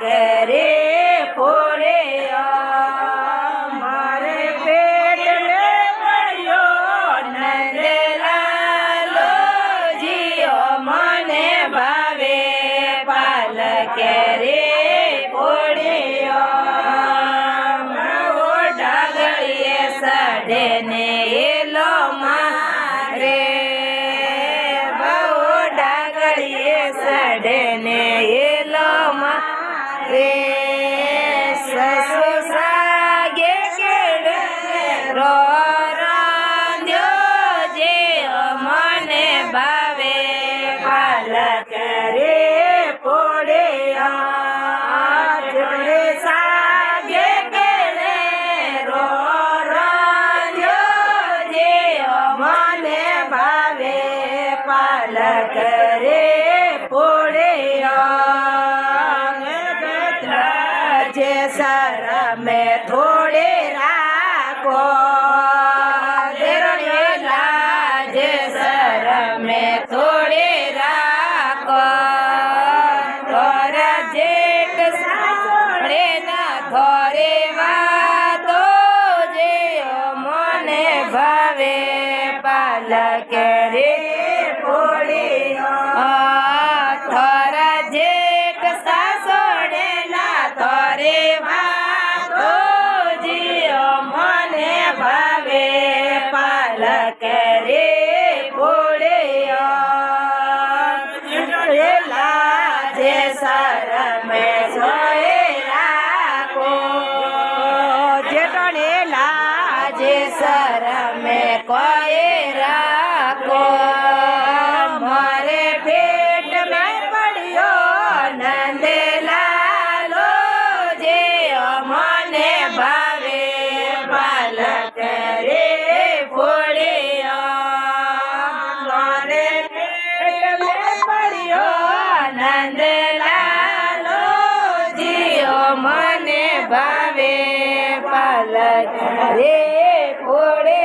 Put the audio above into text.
रे फोड़े मारे पेट में पड़ियो नंदलालो जियो मने भावे पालक रे फोड़े वो डागड़िए सड़े ने एलो मारे बहु डागड़िए सड़े ने एलो मारे ससुसागे केड़े रो रांध्यो जे मने भावे पालक रे फोड़े जोड़े सागे केड़े रो रांध्यो जे मने भावे पालक रे फोड़े जे सर में थोड़े राखो जे सर में थोड़े राखो तोर जेठ साड़े ना थोड़े वातो जे मने भावे पालक रे फोड़े थोड़ा जेठ सासोड़े ना थोड़े वातो जियो मने भावे पालक रे फोड़े लाजे सर में सोए राखो जेठने लाजे सर में कोई राखो मारे पेट में पड़ियो नंदलालो जे मने भावे पालक रे फोड़े मारे पेट में पड़ियो नंदलालो जियो मने भावे पालक रे फोड़े